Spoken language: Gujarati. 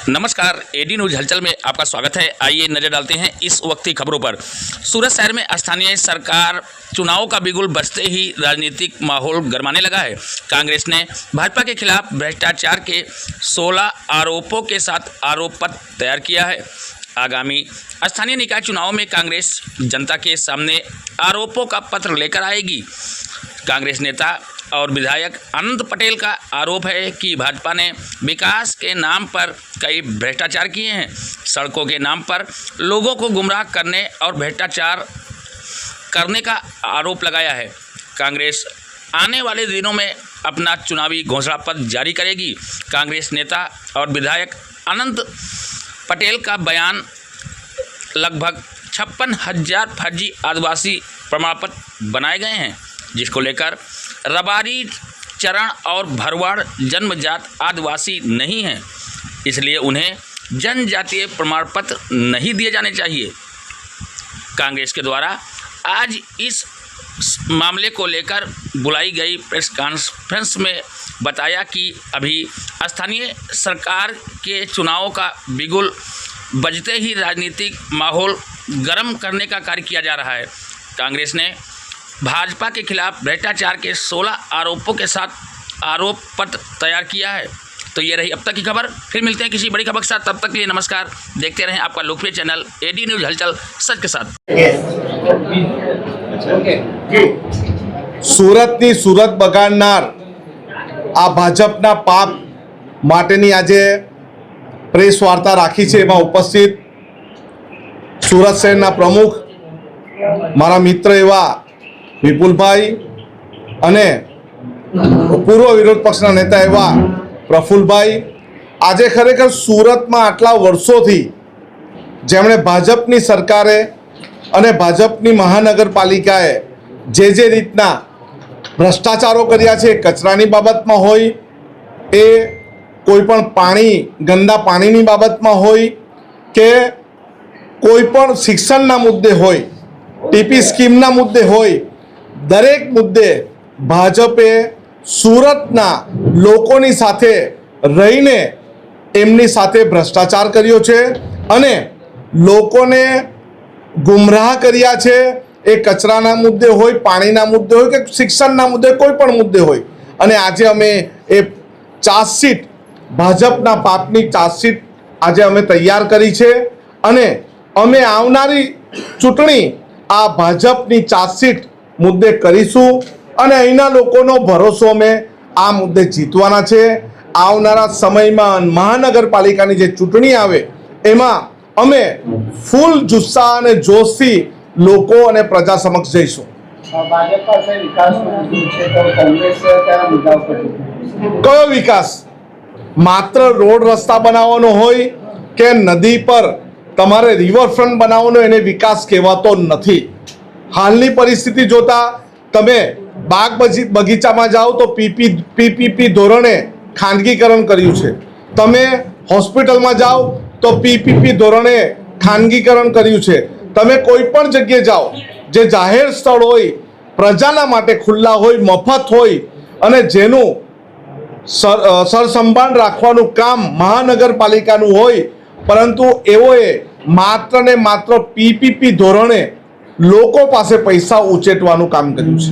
नमस्कार, एडी न्यूज हलचल में आपका स्वागत है। आइए नजर डालते हैं इस वक्त की खबरों पर। सूरत शहर में स्थानीय सरकार चुनाव का बिगुल बजते ही राजनीतिक माहौल गरमाने लगा है। कांग्रेस ने भाजपा के खिलाफ भ्रष्टाचार के 16 आरोपों के साथ आरोप पत्र तैयार किया है। आगामी स्थानीय निकाय चुनाव में कांग्रेस जनता के सामने आरोपों का पत्र लेकर आएगी। कांग्रेस नेता और विधायक अनंत पटेल का आरोप है कि भाजपा ने विकास के नाम पर कई भ्रष्टाचार किए हैं। सड़कों के नाम पर लोगों को गुमराह करने और भ्रष्टाचार करने का आरोप लगाया है। कांग्रेस आने वाले दिनों में अपना चुनावी घोषणा पत्र जारी करेगी। कांग्रेस नेता और विधायक अनंत पटेल का बयान लगभग 56,000 फर्जी आदिवासी प्रमाण पत्र बनाए गए हैं, जिसको लेकर रबारी, चरण और भरवाड़ जन्मजात आदिवासी नहीं हैं, इसलिए उन्हें जनजातीय प्रमाण पत्र नहीं दिए जाने चाहिए। कांग्रेस के द्वारा आज इस मामले को लेकर बुलाई गई प्रेस कॉन्फ्रेंस में बताया कि अभी स्थानीय सरकार के चुनाव का बिगुल बजते ही राजनीतिक माहौल गर्म करने का कार्य किया जा रहा है। कांग्रेस ने भाजपा के खिलाफ भ्रष्टाचार के 16 आरोपों के साथ आरोप पत्र तैयार किया है। तो ये रही अब तक की खबर। फिर मिलते हैं किसी बड़ी खबर के साथ। तब तक के लिए नमस्कार। देखते रहें आपका लोकप्रिय चैनल एडी न्यूज हलचल सच के साथ। સુરતની સુરત બગાડનાર આ ભાજપના પાપ માટેની આજે પ્રેસ વાર્તા રાખી છે। એમાં ઉપસ્થિત સુરત શહેરના પ્રમુખ મારા મિત્ર એવા વિપુલભાઈ અને પૂર્વ વિરોધ પક્ષના નેતા એવા પ્રફુલભાઈ આજે ખરેખર સુરતમાં આટલા વર્ષોથી જેમણે ભાજપની સરકારે અને ભાજપની મહાનગરપાલિકાએ જે રીતના ભ્રષ્ટાચારો કર્યા છે, કચરાની બાબતમાં હોય, એ કોઈપણ પાણી, ગંદા પાણીની બાબતમાં હોય કે કોઈપણ શિક્ષણના મુદ્દે હોય, ટીપી સ્કીમના મુદ્દે હોય, દરેક મુદ્દે ભાજપે સુરતના લોકોની સાથે રહીને એમની સાથે ભ્રષ્ટાચાર કર્યો છે અને લોકોને ગુમરાહ કર્યા છે। એ કચરાના મુદ્દે હોય, પાણીના મુદ્દે હોય કે શિક્ષણના મુદ્દે, કોઈ પણ મુદ્દે હોય। અને આજે અમે એ ચાર્જશીટ, ભાજપના પાપની ચાર્જશીટ આજે અમે તૈયાર કરી છે અને અમે આવનારી ચૂંટણી આ ભાજપની ચાર્જશીટ મુદ્દે કરીશું અને અહીંના લોકોનો ભરોસો અમે આ મુદ્દે જીતવાના છે। આવનારા સમયમાં મહાનગરપાલિકાની જે ચૂંટણી આવે એમાં અમે ફૂલ જુસ્સા અને જોશથી લોકો અને પ્રજા સમક્ષ જઈશું। કયો વિકાસ? માત્ર રોડ રસ્તા બનાવવાનો હોય કે નદી પર તમારે રિવરફ્રન્ટ બનાવવાનો, એને વિકાસ કહેવાતો નથી। હાલની પરિસ્થિતિ જોતા તમે બાગ બગીચામાં જાઓ તો પીપીપી ધોરણે ખાનગીકરણ કર્યું છે। તમે હોસ્પિટલમાં જાઓ તો પીપીપી ધોરણે ખાનગીકરણ કર્યું છે। તમે કોઈ પણ જગ્યાએ જાઓ જે જાહેર સ્થળ હોય, પ્રજાના માટે ખુલ્લા હોય, મફત હોય અને જેનું સરસંભાળ રાખવાનું કામ મહાનગરપાલિકાનું હોય, પરંતુ એઓએ માત્ર ને માત્ર પીપીપી ધોરણે લોકો પાસે પૈસા ઉચેટવાનું કામ કર્યું છે।